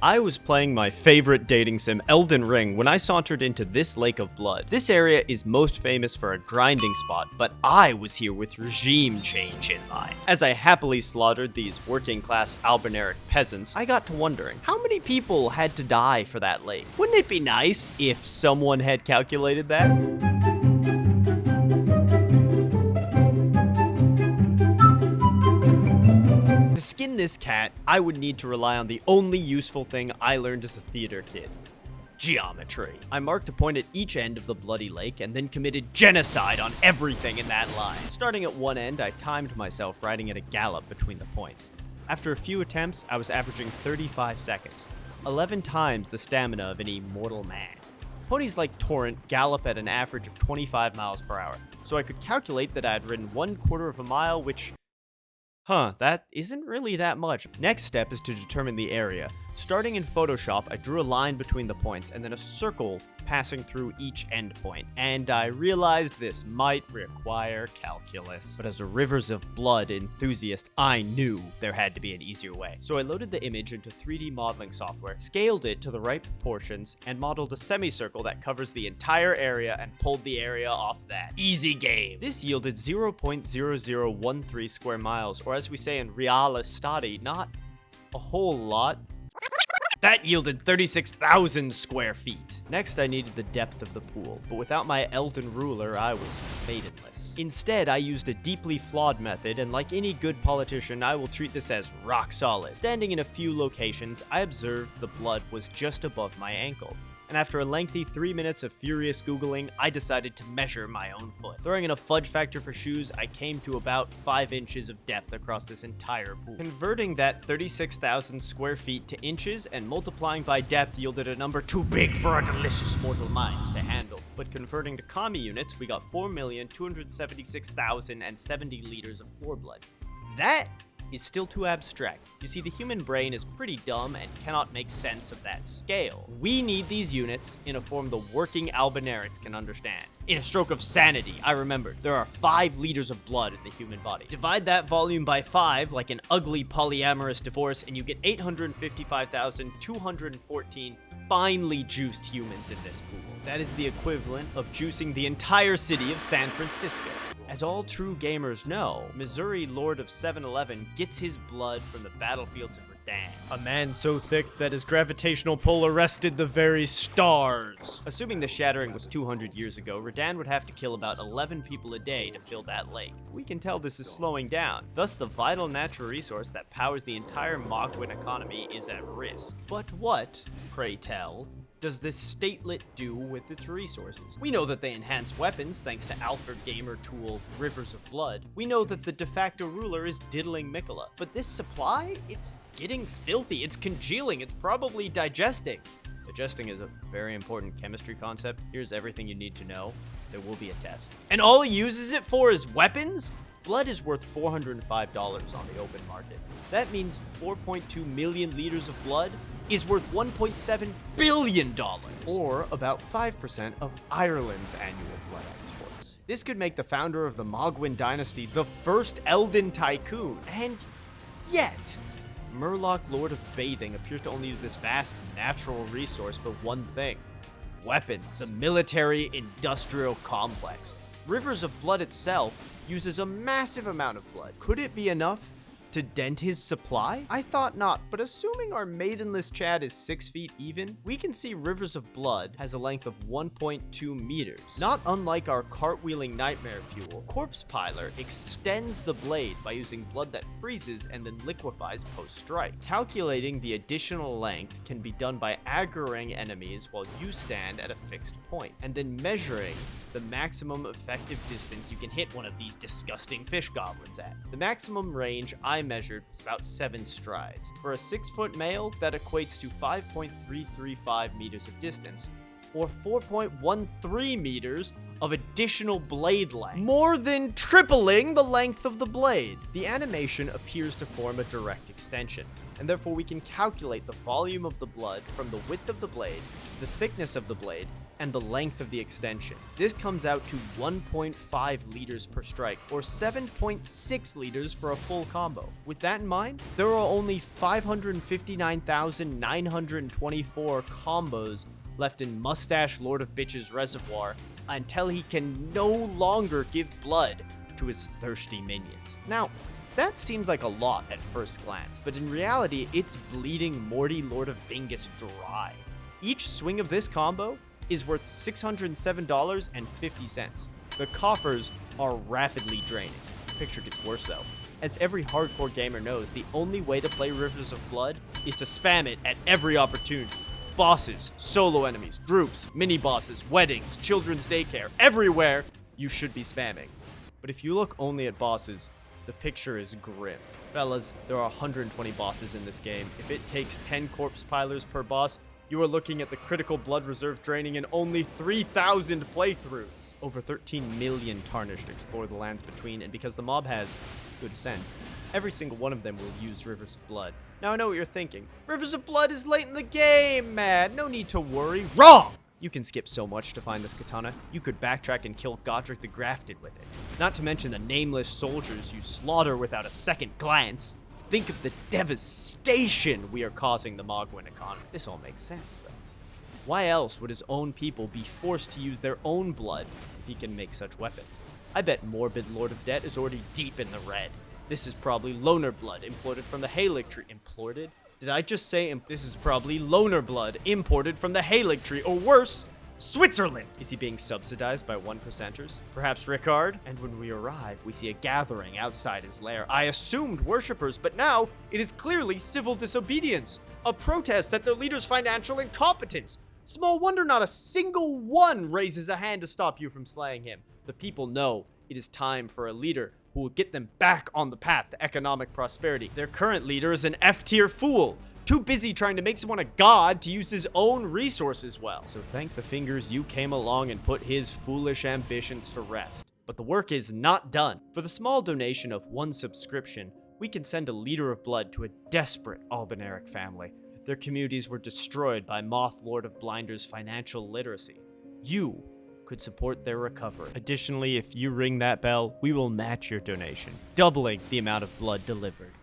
I was playing my favorite dating sim, Elden Ring, when I sauntered into this lake of blood. This area is most famous for a grinding spot, but I was here with regime change in mind. As I happily slaughtered these working-class Alberneric peasants, I got to wondering, how many people had to die for that lake? Wouldn't it be nice if someone had calculated that? To skin this cat, I would need to rely on the only useful thing I learned as a theater kid. Geometry. I marked a point at each end of the bloody lake and then committed genocide on everything in that line. Starting at one end, I timed myself riding at a gallop between the points. After a few attempts, I was averaging 35 seconds, 11 times the stamina of an immortal man. Ponies like Torrent gallop at an average of 25 miles per hour, so I could calculate that I had ridden 1/4 of a mile, which that isn't really that much. Next step is to determine the area. Starting in Photoshop, I drew a line between the points and then a circle passing through each endpoint, and I realized this might require calculus. But as a Rivers of Blood enthusiast, I knew there had to be an easier way. So I loaded the image into 3D modeling software, scaled it to the right proportions, and modeled a semicircle that covers the entire area and pulled the area off that. Easy game. This yielded 0.0013 square miles, or as we say in reale stati, not a whole lot. That yielded 36,000 square feet. Next, I needed the depth of the pool, but without my Elden ruler, I was maidenless. Instead, I used a deeply flawed method, and like any good politician, I will treat this as rock solid. Standing in a few locations, I observed the blood was just above my ankle. And after a lengthy 3 minutes of furious Googling, I decided to measure my own foot. Throwing in a fudge factor for shoes, I came to about 5 inches of depth across this entire pool. Converting that 36,000 square feet to inches and multiplying by depth yielded a number too big for our delicious mortal minds to handle. But converting to kami units, we got 4,276,070 liters of floor blood. That is still too abstract. You see, the human brain is pretty dumb and cannot make sense of that scale. We need these units in a form the working Albernerics can understand. In a stroke of sanity, I remembered there are 5 liters of blood in the human body. Divide that volume by 5 like an ugly polyamorous divorce and you get 855,214 finely juiced humans in this pool. That is the equivalent of juicing the entire city of San Francisco. As all true gamers know, Mohg Lord of 7-Eleven gets his blood from the battlefields of Redan. A man so thick that his gravitational pull arrested the very stars. Assuming the shattering was 200 years ago, Redan would have to kill about 11 people a day to fill that lake. We can tell this is slowing down. Thus, the vital natural resource that powers the entire Mohg economy is at risk. But what, pray tell, does this statelet do with its resources? We know that they enhance weapons thanks to Alfred Gamer tool Rivers of Blood. We know that the de facto ruler is diddling Mikola. But this supply, it's getting filthy, it's congealing, it's probably digesting. Digesting is a very important chemistry concept. Here's everything you need to know. There will be a test. And all he uses it for is weapons? Blood is worth $405 on the open market. That means 4.2 million liters of blood is worth $1.7 billion, or about 5% of Ireland's annual blood exports. This could make the founder of the Mohg dynasty the first Elden tycoon, and yet, Mohg Lord of Bathing appears to only use this vast natural resource for one thing: weapons. The military-industrial complex. Rivers of Blood itself uses a massive amount of blood. Could it be enough to dent his supply? I thought not, but assuming our maidenless Chad is 6 feet even, we can see Rivers of Blood has a length of 1.2 meters. Not unlike our cartwheeling nightmare fuel, Corpse Piler extends the blade by using blood that freezes and then liquefies post-strike. Calculating the additional length can be done by aggroing enemies while you stand at a fixed point, and then measuring the maximum effective distance you can hit one of these disgusting fish goblins at. The maximum range I measured was about 7 strides. For a 6-foot male, that equates to 5.335 meters of distance, or 4.13 meters of additional blade length, more than tripling the length of the blade. The animation appears to form a direct extension. and therefore we can calculate the volume of the blood from the width of the blade, the thickness of the blade, and the length of the extension. This comes out to 1.5 liters per strike, or 7.6 liters for a full combo. With that in mind, there are only 559,924 combos left in Mustache Lord of Bitch's reservoir until he can no longer give blood to his thirsty minions. Now, that seems like a lot at first glance, but in reality, it's bleeding Morty Lord of Bingus dry. Each swing of this combo is worth $607.50. The coffers are rapidly draining. The picture gets worse though. As every hardcore gamer knows, the only way to play Rivers of Blood is to spam it at every opportunity. Bosses, solo enemies, groups, mini-bosses, weddings, children's daycare, everywhere you should be spamming. But if you look only at bosses, the picture is grim. Fellas, there are 120 bosses in this game. If it takes 10 corpse pilers per boss, you are looking at the critical blood reserve draining in only 3,000 playthroughs. Over 13 million Tarnished explore the lands between, and because the mob has good sense, every single one of them will use Rivers of Blood. Now I know what you're thinking. Rivers of Blood is late in the game, man. No need to worry. Wrong! You can skip so much to find this katana. You could backtrack and kill Godric the Grafted with it. Not to mention the nameless soldiers you slaughter without a second glance. Think of the devastation we are causing the Mohgwyn economy. This all makes sense, though. Why else would his own people be forced to use their own blood if he can make such weapons? I bet Morbid Lord of Debt is already deep in the red. This is probably loner blood imported from the Halig tree. Imported? Did I just say this is probably loner blood imported from the Halig tree, or worse, Switzerland? Is he being subsidized by 1%ers? Perhaps Rickard? And when we arrive, we see a gathering outside his lair. I assumed worshippers, but now it is clearly civil disobedience. A protest at their leader's financial incompetence. Small wonder not a single one raises a hand to stop you from slaying him. The people know it is time for a leader who will get them back on the path to economic prosperity. Their current leader is an F-tier fool, too busy trying to make someone a god to use his own resources well. So thank the fingers you came along and put his foolish ambitions to rest. But the work is not done. For the small donation of 1 subscription, we can send a liter of blood to a desperate Albinaric family. Their communities were destroyed by Mohg Lord of Blinder's financial literacy. You could support their recovery. Additionally, if you ring that bell, we will match your donation, doubling the amount of blood delivered.